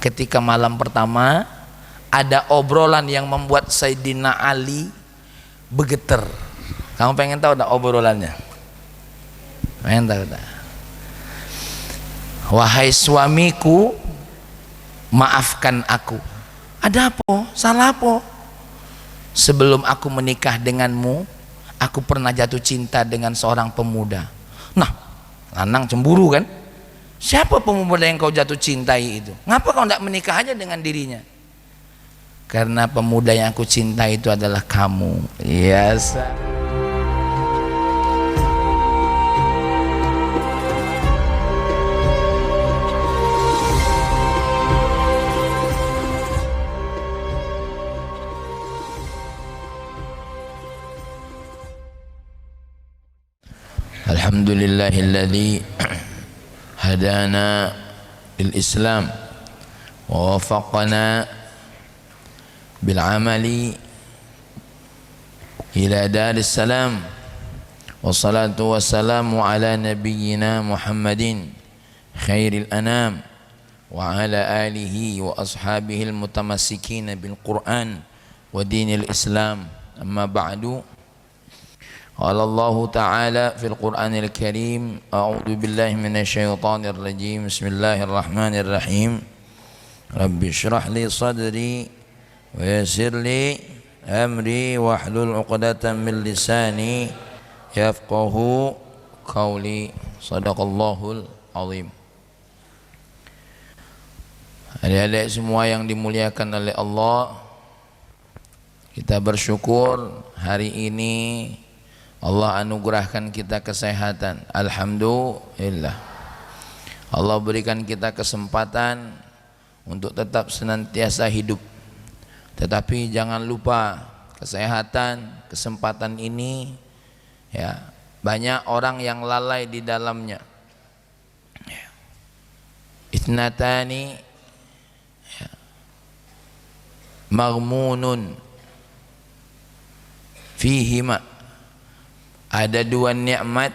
ketika malam pertama ada obrolan yang membuat Sayyidina Ali bergetar. Kamu pengen tahu tak obrolannya? Pengen tahu tak? Wahai suamiku, maafkan aku. Ada apa? Salah apa? Sebelum aku menikah denganmu, aku pernah jatuh cinta dengan seorang pemuda. Nah, lanang cemburu kan? Siapa pemuda yang kau jatuh cintai itu? Ngapa kau tidak menikah aja dengan dirinya? Karena pemuda yang aku cintai itu adalah kamu. Yes. Alhamdulillahilladzi hadana lil Islam wa wafaqana bil amali ila daris salam, wassalatu wassalamu ala nabiyyina Muhammadin khairil anam wa ala alihi wa ashabihi al mutamassikin bil Qur'an wa dinil Islam. Amma ba'du. Qala Allah Ta'ala fil Qur'anil Karim, a'udzu billahi minasy syaithanir rajim. Bismillahirrahmanirrahim. Rabbi shrah li sadri wa yassir li amri wahlul 'uqdatam min lisani yafqahu qawli. Shadaqallahul azim. Adik-adik semua yang dimuliakan oleh Allah, kita bersyukur hari ini Allah anugerahkan kita kesehatan. Alhamdulillah. Allah berikan kita kesempatan untuk tetap senantiasa hidup. Tetapi jangan lupa kesehatan, kesempatan ini ya, banyak orang yang lalai di dalamnya. Itnatani ya, maghmunun fihima. Ada dua nikmat,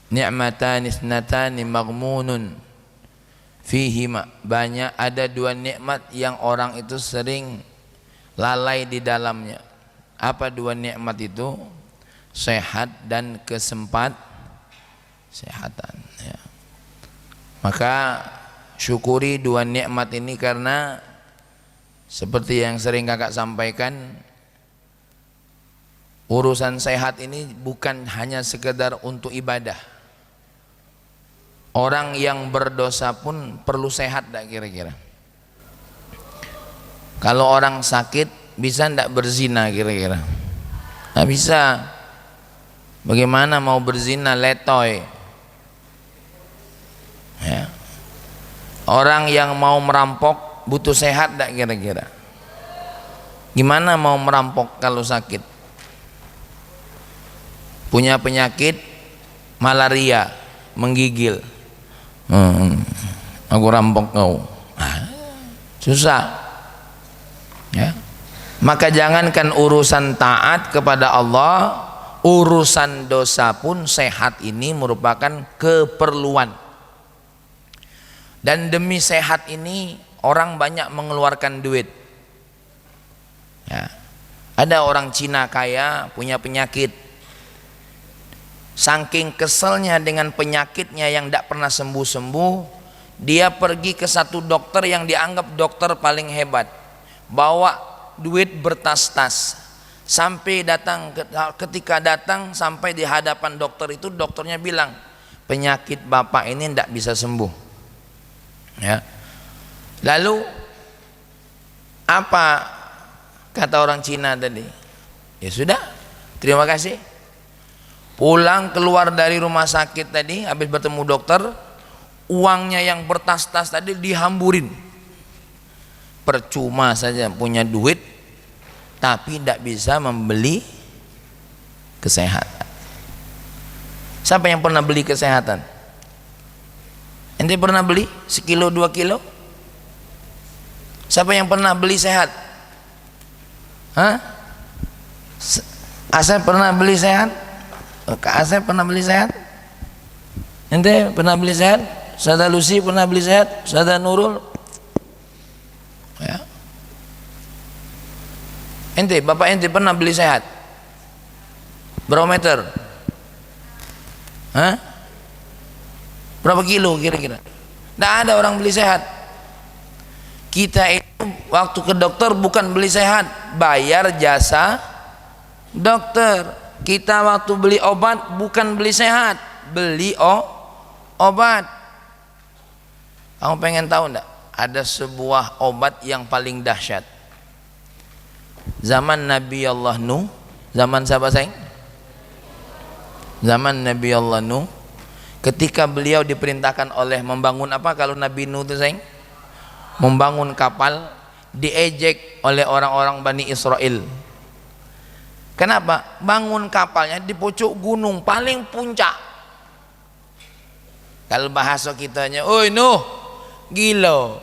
ni'matan isnatani maghmunun fihima. Banyak ada dua nikmat yang orang itu sering lalai di dalamnya. Apa dua nikmat itu? Sehat dan kesehatan ya. Maka syukuri dua nikmat ini, karena seperti yang sering kakak sampaikan, urusan sehat ini bukan hanya sekedar untuk ibadah. Orang yang berdosa pun perlu sehat tak kira-kira? Kalau orang sakit bisa ndak berzina kira-kira? Nggak bisa. Bagaimana mau berzina letoy? Ya. Orang yang mau merampok butuh sehat tak kira-kira? Gimana mau merampok kalau sakit? Punya penyakit malaria, menggigil, aku rampok kau, susah ya. Maka jangankan urusan taat kepada Allah, urusan dosa pun sehat ini merupakan keperluan. Dan demi sehat ini orang banyak mengeluarkan duit ya. Ada orang Cina kaya punya penyakit, saking keselnya dengan penyakitnya yang tidak pernah sembuh-sembuh, dia pergi ke satu dokter yang dianggap dokter paling hebat, bawa duit bertas-tas, sampai ketika datang sampai di hadapan dokter itu, dokternya bilang penyakit bapak ini tidak bisa sembuh ya. Lalu apa kata orang Cina tadi? Ya sudah, terima kasih. Pulang keluar dari rumah sakit tadi, habis bertemu dokter, uangnya yang bertas-tas tadi dihamburin. Percuma saja punya duit, tapi tidak bisa membeli kesehatan. Siapa yang pernah beli kesehatan? Ente pernah beli sekilo 2 kilo? Siapa yang pernah beli sehat? Hah? Asep pernah beli sehat? Kak Asep pernah beli sehat? Ente pernah beli sehat? Saudara Lucy pernah beli sehat? Saudara Nurul? Bapak ente pernah beli sehat? Berapa meter? Hah? Berapa kilo kira-kira? Tidak ada orang beli sehat. Kita itu waktu ke dokter bukan beli sehat, bayar jasa dokter. Kita waktu beli obat bukan beli sehat, beli obat. Kamu pengen tahu enggak? Ada sebuah obat yang paling dahsyat. Zaman Nabi Allah Nuh, zaman siapa sayang? Zaman Nabi Allah Nuh, ketika beliau diperintahkan oleh membangun apa kalau Nabi Nuh itu sayang? Membangun kapal, diejek oleh orang-orang Bani Israel. Kenapa? Bangun kapalnya di pucuk gunung paling puncak. Kalau bahasa kitanya, oi Nuh, gila.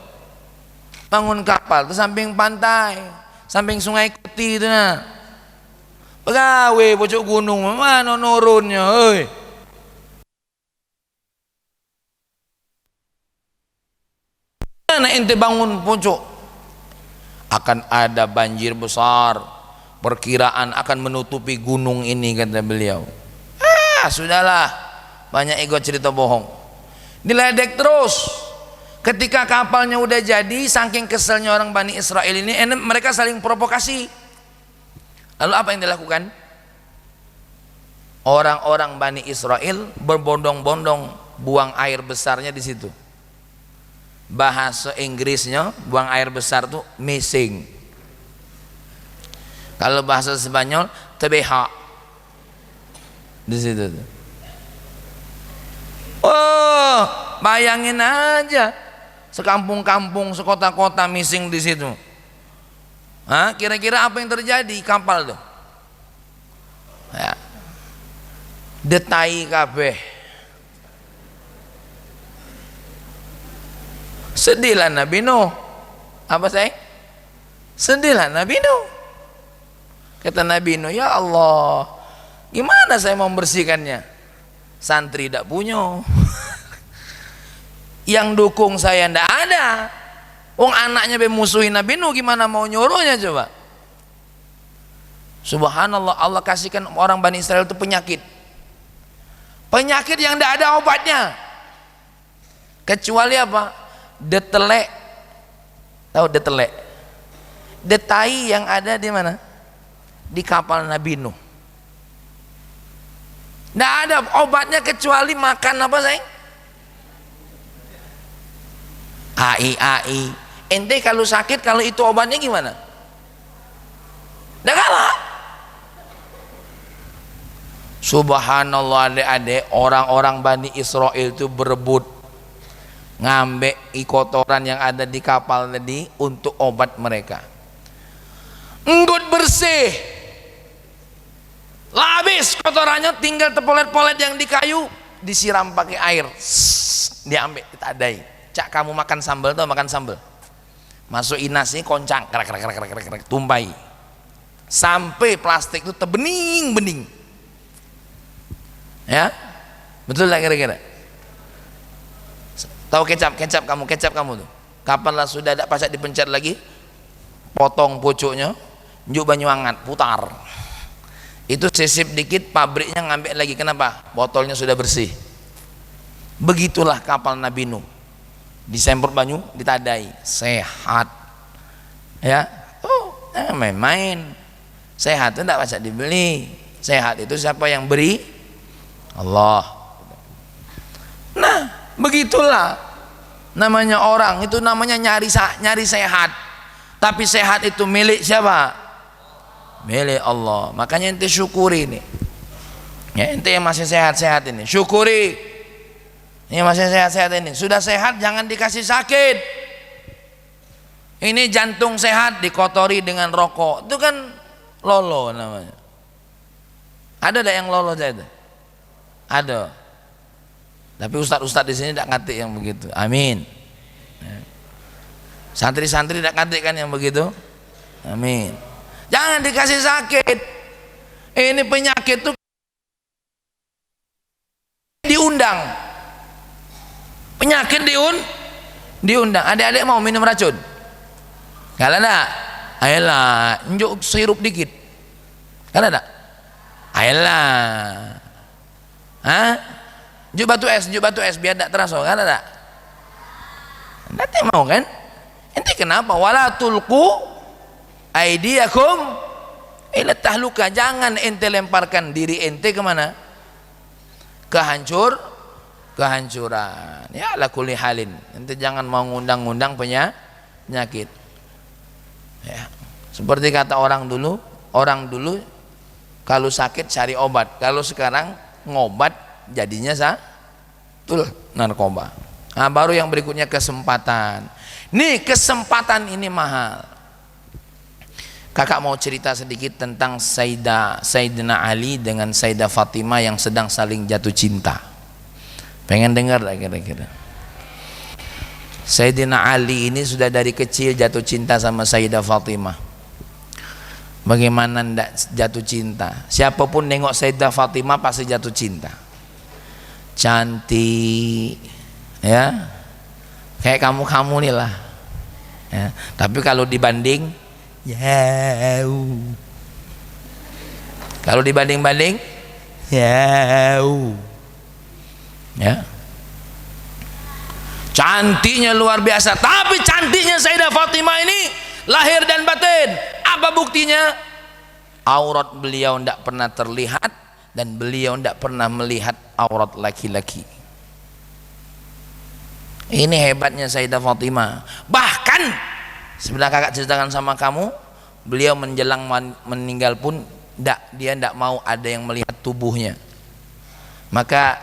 Bangun kapal itu samping pantai, samping sungai Kuti itu nah. Pegawai pucuk gunung mana nurunnya, oi. Mana ente bangun pucuk? Akan ada banjir besar, perkiraan akan menutupi gunung ini, kata beliau. Sudahlah, banyak ego cerita bohong. Diledek terus. Ketika kapalnya udah jadi, saking keselnya orang Bani Israel ini, mereka saling provokasi. Lalu apa yang dilakukan? Orang-orang Bani Israel berbondong-bondong buang air besarnya di situ. Bahasa Inggrisnya buang air besar tuh missing. Kalau bahasa Spanyol tebeha. Di situ tuh. Oh, bayangin aja, sekampung-kampung, sekota-kota missing di situ. Kira-kira apa yang terjadi kapal tuh? Ya. Detai kabeh. Sedihlah Nabi Nuh. Apa sayang? Sedihlah Nabi Nuh. Kata Nabi Nuh, ya Allah, gimana saya mau membersihkannya? Santri tidak punya. Yang dukung saya tidak ada. Anaknya memusuhi Nabi Nuh, gimana mau nyuruhnya coba? Subhanallah, Allah kasihkan orang Bani Israel itu penyakit yang tidak ada obatnya, kecuali apa? Detelek. Tahu detelek? Detai yang ada di mana? Di kapal Nabi Nuh. Tidak ada obatnya kecuali makan apa sayang? AI. Ente kalau sakit, kalau itu obatnya gimana? Tidak kalah. Subhanallah, adik-adik, orang-orang Bani Israel itu berebut ngambil kotoran yang ada di kapal tadi untuk obat mereka. Enggut bersih, habis kotorannya, tinggal terpolet-polet yang di kayu, disiram pakai air, diambil, ditadai. Cak, kamu makan sambal tuh, makan sambal, masukin nasi, koncang, krek, tumpai, sampai plastik itu terbening-bening. Ya, betul lah kira-kira. Tahu kecap kamu tuh, kapan lah sudah ada pasak dipencet lagi, potong pucuknya, njuk banyu hangat, putar. Itu sisip dikit, pabriknya ngambil lagi. Kenapa? Botolnya sudah bersih. Begitulah kapal Nabi Nuh, disemprot banyu, ditadai, sehat. Ya, main-main. Sehat itu tidak bisa dibeli. Sehat itu siapa yang beri? Allah. Nah, begitulah namanya orang itu, namanya nyari sehat. Tapi sehat itu milik siapa? Milik Allah. Makanya ente syukuri ini. Ya, ente yang masih sehat-sehat ini, syukuri. Ini masih sehat-sehat ini. Sudah sehat jangan dikasih sakit. Ini jantung sehat dikotori dengan rokok. Itu kan lolo namanya. Ada tak yang lolo saja? Ada. Tapi ustadz-ustadz di sini tidak ngerti yang begitu. Amin. Santri-santri tidak ngerti kan yang begitu. Amin. Jangan dikasih sakit. Ini penyakit itu diundang. Penyakit diundang. Adik-adik mau minum racun? Kalau enggak, Ayolah, njuk sirup dikit. Kan ada? Ayolah. Hah? Njuk batu es biar tak terasa. Kan ada? Nanti mau kan? Ente kenapa? Wala tulqu aidiakum ila tahluka. Jangan ente lemparkan diri ente kemana? Kehancuran. Ya ala kulli halin. Ente jangan mau ngundang-ngundang penyakit. Ya. Seperti kata orang dulu kalau sakit cari obat. Kalau sekarang ngobat jadinya narkoba. Nah, baru yang berikutnya kesempatan. Nih, kesempatan ini mahal. Kakak mau cerita sedikit tentang Sayyidina Ali dengan Sayyidah Fatimah yang sedang saling jatuh cinta. Pengen dengar lah kira-kira. Sayyidina Ali ini sudah dari kecil jatuh cinta sama Sayyidah Fatimah. Bagaimana ndak jatuh cinta? Siapapun nengok Sayyidah Fatimah pasti jatuh cinta. Cantik, ya, kayak kamu nih lah. Ya. Tapi kalau dibanding, jauh. Kalau dibanding-banding, jauh. Ya. Cantiknya luar biasa. Tapi cantiknya Sayyidah Fatimah ini lahir dan batin. Apa buktinya? Aurat beliau tidak pernah terlihat dan beliau tidak pernah melihat aurat laki-laki. Ini hebatnya Sayyidah Fatimah. Bahkan sebenarnya kakak ceritakan sama kamu, beliau menjelang meninggal pun dia tidak mau ada yang melihat tubuhnya. Maka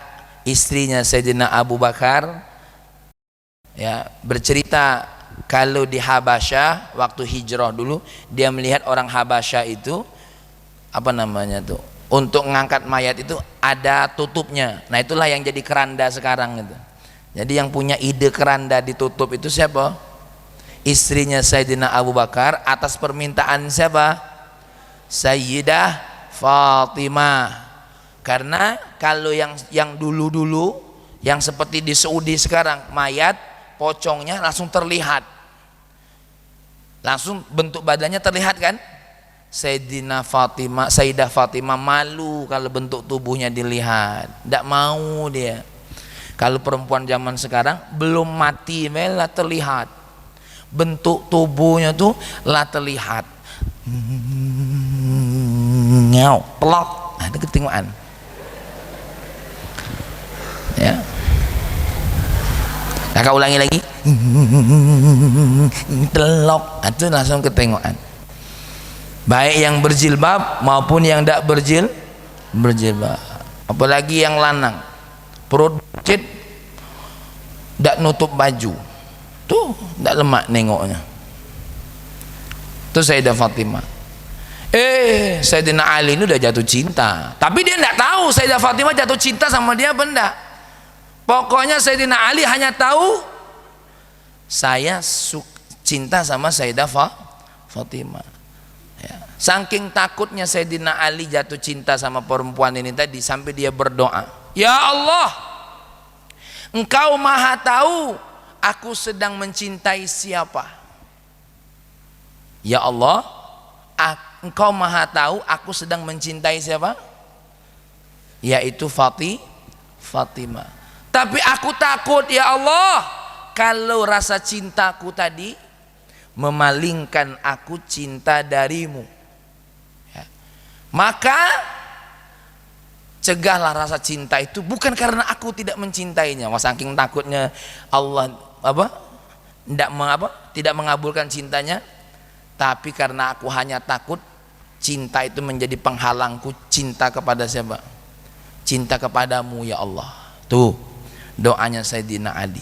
istrinya Sayyidina Abu Bakar ya bercerita kalau di Habasyah waktu hijrah dulu dia melihat orang Habasyah itu apa namanya tuh, untuk mengangkat mayat itu ada tutupnya. Nah itulah yang jadi keranda sekarang gitu. Jadi yang punya ide keranda ditutup itu siapa? Istrinya Sayyidina Abu Bakar atas permintaan siapa? Sayyidah Fatimah. Karena kalau yang dulu-dulu yang seperti di Saudi sekarang mayat pocongnya langsung terlihat, langsung bentuk badannya terlihat kan. Sayyidah Fatimah malu kalau bentuk tubuhnya dilihat, tidak mau dia. Kalau perempuan zaman sekarang belum mati lah terlihat bentuk tubuhnya tuh lah terlihat, ngau pelok ada ketinggalan ya. Kakak ulangi lagi, telok itu langsung ketengokan. Baik yang berjilbab maupun yang tidak berjilbab. Apalagi yang lanang, perut buncit, tidak nutup baju, tuh tidak lemak nengoknya. Itu Sayyidah Fatimah. Sayyidina Ali ini udah jatuh cinta, tapi dia tidak tahu Sayyidah Fatimah jatuh cinta sama dia apa enggak. Pokoknya Sayyidina Ali hanya tahu saya cinta sama Sayyidah Fatimah. Ya. Saking takutnya Sayyidina Ali jatuh cinta sama perempuan ini tadi sampai dia berdoa, ya Allah, Engkau maha tahu aku sedang mencintai siapa. Ya Allah, Engkau maha tahu aku sedang mencintai siapa, yaitu Fatimah. Tapi aku takut ya Allah kalau rasa cintaku tadi memalingkan aku cinta darimu ya. Maka cegahlah rasa cinta itu bukan karena aku tidak mencintainya. Saking takutnya Allah tidak mengabulkan cintanya, tapi karena aku hanya takut cinta itu menjadi penghalangku cinta kepada siapa? Cinta kepadamu ya Allah. Tuh doanya Sayyidina Ali.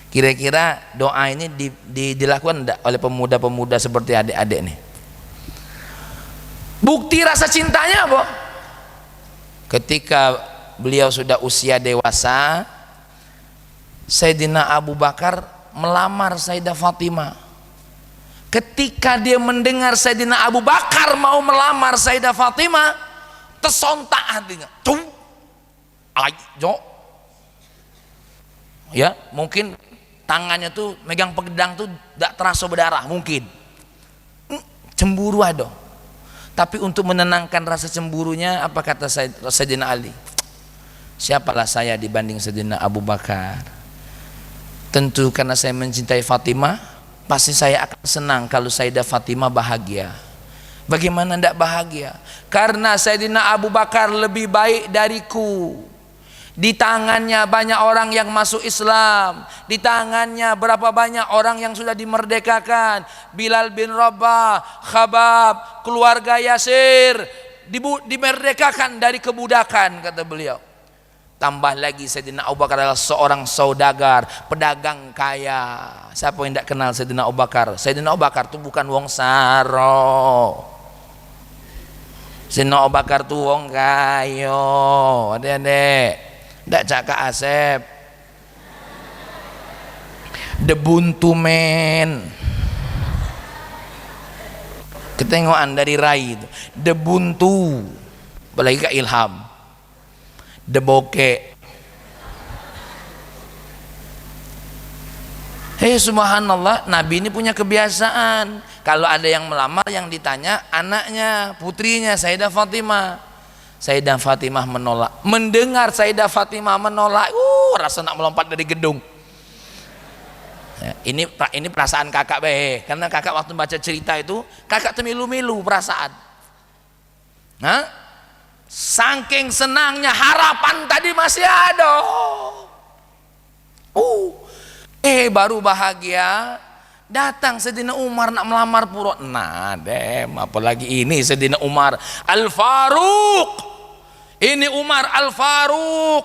Kira-kira doa ini dilakukan enggak oleh pemuda-pemuda seperti adik-adik nih? Bukti rasa cintanya apa? Ketika beliau sudah usia dewasa, Sayyidina Abu Bakar melamar Sayyidah Fatimah. Ketika dia mendengar Sayyidina Abu Bakar mau melamar Sayyidah Fatimah, tersontak hatinya. Ayo. Ya, mungkin tangannya tuh megang pedang tuh tidak terasa berdarah mungkin. Cemburu ada. Tapi untuk menenangkan rasa cemburunya, apa kata Sayyidina Ali? Siapalah saya dibanding Sayyidina Abu Bakar? Tentu karena saya mencintai Fatimah, pasti saya akan senang kalau Sayyidah Fatimah bahagia. Bagaimana tidak bahagia? Karena Sayyidina Abu Bakar lebih baik dariku. Di tangannya banyak orang yang masuk Islam. Di tangannya berapa banyak orang yang sudah dimerdekakan. Bilal bin Rabah, Khabab, keluarga Yasir dimerdekakan dari kebudakan, kata beliau. Tambah lagi Sayyidina Abu Bakar adalah seorang saudagar, pedagang kaya. Siapa yang tidak kenal Sayyidina Abu Bakar? Sayyidina Abu Bakar itu bukan wong saro. Sayyidina Abu Bakar itu wong kaya. Adik-adik, tidak cakap Asep. Debuntu men. Ketengokan dari Rai itu. Debuntu. Apalagi ke Ilham. Deboke. Hei subhanallah, Nabi ini punya kebiasaan. Kalau ada yang melamar, yang ditanya anaknya, putrinya Sayyidah Fatimah. Sayyidah Fatimah menolak. Mendengar Sayyidah Fatimah menolak, rasa nak melompat dari gedung. Ya, ini perasaan kakak be, karena kakak waktu baca cerita itu, kakak temilu-milu perasaan. Hah? Saking senangnya, harapan tadi masih ada. Baru bahagia, datang Sayyidina Umar nak melamar pura. Nah, apalagi ini Sayyidina Umar Al-Faruq. Ini Umar Al-Faruq,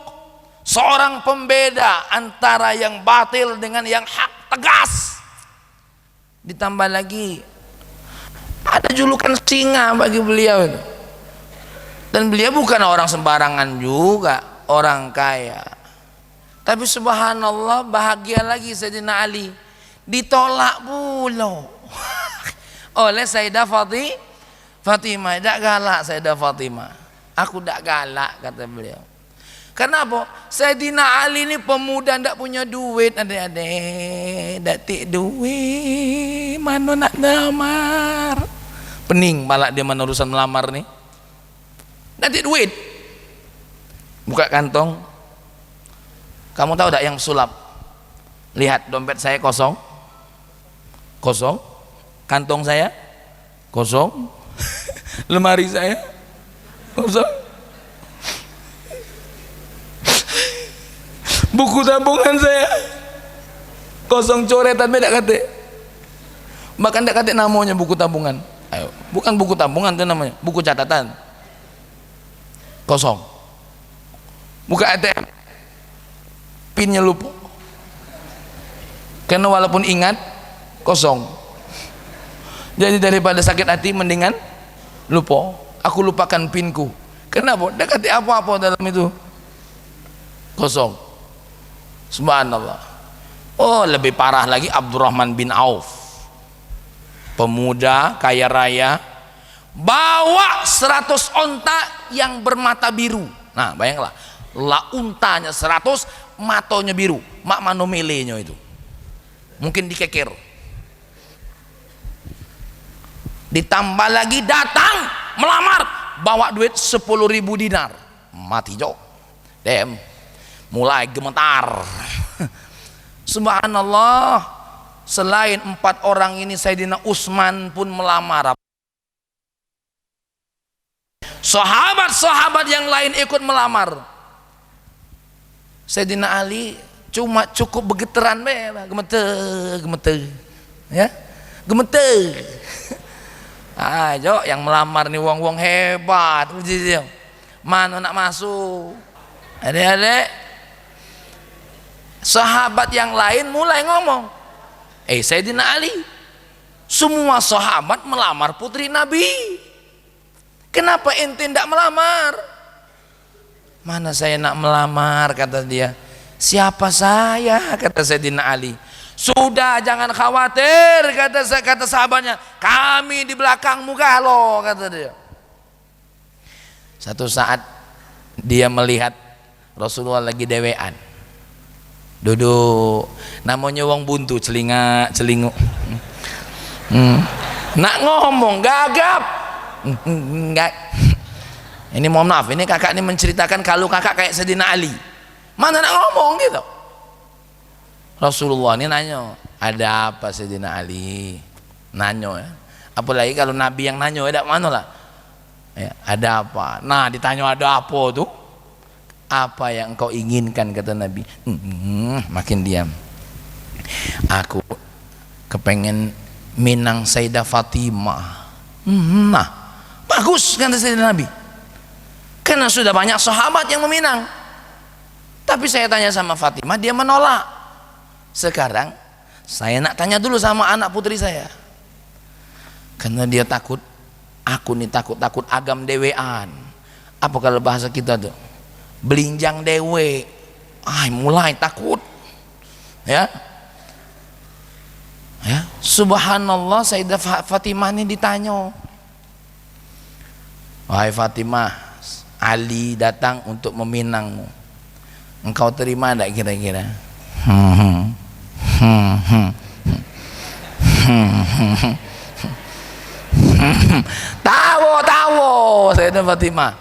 seorang pembeda antara yang batil dengan yang hak, tegas. Ditambah lagi ada julukan singa bagi beliau itu. Dan beliau bukan orang sembarangan juga, orang kaya. Tapi subhanallah, bahagia lagi Sayyidina Ali, ditolak pula oleh Sayyidah Fatimah. Tidak galak Sayyidah Fatimah. Aku tidak galak, kata beliau. Kenapa? Sayyidina Ali ini pemuda tidak punya duit, adik-adik. Tidak duit, mana nak melamar. Pening malah dia menerusan melamar nih. Nanti duit, buka kantong. Kamu tahu tak yang sulap? Lihat dompet saya kosong, kantong saya kosong, lemari saya kosong, buku tabungan saya kosong, coretan beda kate. Bahkan tidak kate namanya buku tabungan. Ayo, bukan buku tabungan itu namanya, buku catatan. Kosong. Buka ATM, pinnya lupa. Karena walaupun ingat, kosong. Jadi daripada sakit hati, mendingan lupa. Aku lupakan pinku. Kenapa? Dekati apa-apa dalam itu, kosong. Subhanallah. Lebih parah lagi Abdurrahman bin Auf, pemuda kaya raya, bawa 100 onta yang bermata biru. Nah bayanglah, untanya 100, matonya biru, mak manomilenya itu mungkin dikeker. Ditambah lagi datang melamar, bawa duit 10.000 dinar. Mati jo, mulai gemetar. Subhanallah, selain 4 orang ini, Sayyidina Utsman pun melamar. Sahabat-sahabat yang lain ikut melamar. Sayyidina Ali cuma cukup begeteran, gemeter, ya, gemeter. Ayo yang melamar nih wong-wong hebat, mana nak masuk? Adik-adik, sahabat yang lain mulai ngomong, Sayyidina Ali, semua sahabat melamar putri Nabi. Kenapa ente tidak melamar? Mana saya nak melamar, kata dia. Siapa saya, kata Sayyidina Ali. Sudah, jangan khawatir, kata sahabatnya. Kami di belakangmu galo, kata dia. Satu saat dia melihat Rasulullah lagi dewean, duduk, namanya wong buntu, celingak celinguk. Nak ngomong gagap. Enggak. Ini mohon maaf, ini kakak ini menceritakan kalau kakak kayak Sayyidina Ali. Mana nak ngomong gitu. Rasulullah ini nanya, ada apa Sayyidina Ali? Nanya ya. Apalagi kalau Nabi yang nanya, ada mana lah? Ya, ada apa? Nah, ditanya ada apa tuh? Apa yang engkau inginkan, kata Nabi. Makin diam. Aku kepengen minang Sayyidah Fatimah. Nah, bagus kata Sayyidina Nabi. Karena sudah banyak sahabat yang meminang. Tapi saya tanya sama Fatimah, dia menolak. Sekarang saya nak tanya dulu sama anak putri saya. Karena dia takut, aku nih takut agam dewean. Apa kalau bahasa kita tuh? Belinjang dewe. Mulai takut. Ya. Ya, subhanallah, Sayyidah Fatimah ini ditanya. Wahai Fatimah, Ali datang untuk meminangmu. Engkau terima enggak kira-kira? Tahu Sayyidah Fatimah.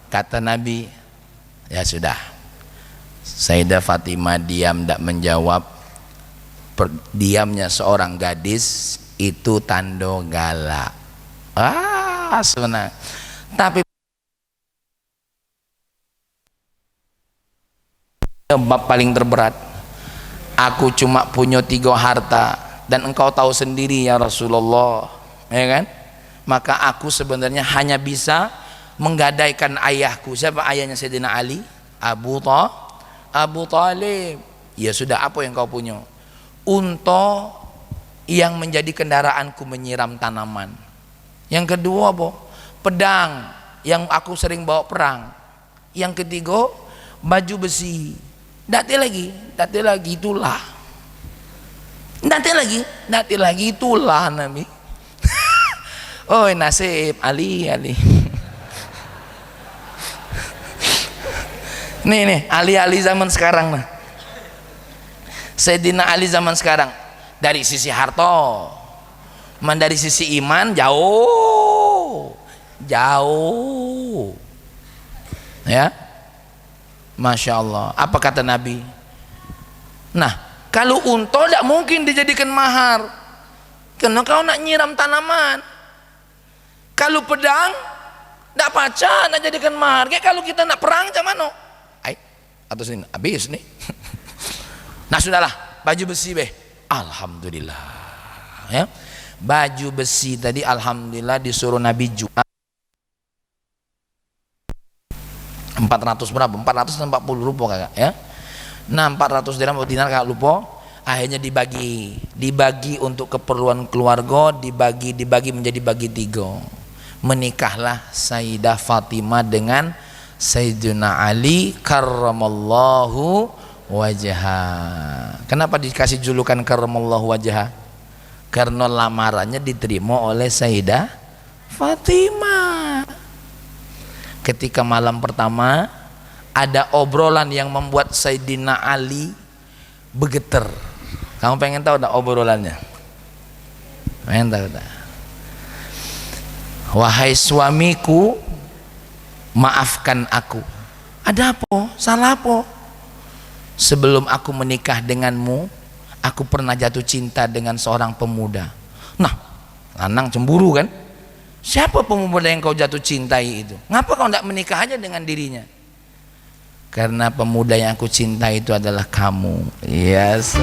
Kata Nabi, ya sudah. Sayyidah Fatimah diam, tidak menjawab. Diamnya seorang gadis itu tanda galak. Sebenarnya. Tapi bab paling terberat, aku cuma punya 3 harta dan engkau tahu sendiri ya Rasulullah, ya kan? Maka aku sebenarnya hanya bisa menggadaikan ayahku. Siapa ayahnya Sayyidina Ali? Abu Talib. Ya sudah, apa yang kau punya? Unta yang menjadi kendaraanku menyiram tanaman. Yang kedua apa? Pedang yang aku sering bawa perang. Yang ketiga baju besi. Dati lagi itulah. Dati lagi itulah Nabi. Oh nasib Ali. Nih Ali zaman sekarang nah. Sayyidina Ali zaman sekarang dari sisi harta, dari sisi iman jauh. Ya. Masya Allah. Apa kata Nabi? Nah, kalau unta tidak mungkin dijadikan mahar, karena kau nak nyiram tanaman. Kalau pedang tidak pacar nak jadikan mahar. Kayak kalau kita nak perang macam mana? Atau sini habis nih. Nah sudahlah, baju besi alhamdulillah. Ya, baju besi tadi alhamdulillah disuruh Nabi jual 400 berapa? 440 rupiah kakak ya. Nah 400 dirham atau dinar kakak lupa. Akhirnya dibagi untuk keperluan keluarga, dibagi menjadi bagi 3. Menikahlah Sayyidah Fatimah dengan Sayyidina Ali karramallahu wajha. Kenapa dikasih julukan karramallahu wajha? Karena lamarannya diterima oleh Sayyidah Fatimah. Ketika malam pertama ada obrolan yang membuat Sayyidina Ali bergetar. Kamu pengen tahu tak obrolannya? Pengen tahu tak? Wahai suamiku, maafkan aku. Ada apa? Salah apa? Sebelum aku menikah denganmu, aku pernah jatuh cinta dengan seorang pemuda. Nah, lanang cemburu kan? Siapa pemuda yang kau jatuh cintai itu? Ngapa kau tidak menikah aja dengan dirinya? Karena pemuda yang aku cintai itu adalah kamu. Yes.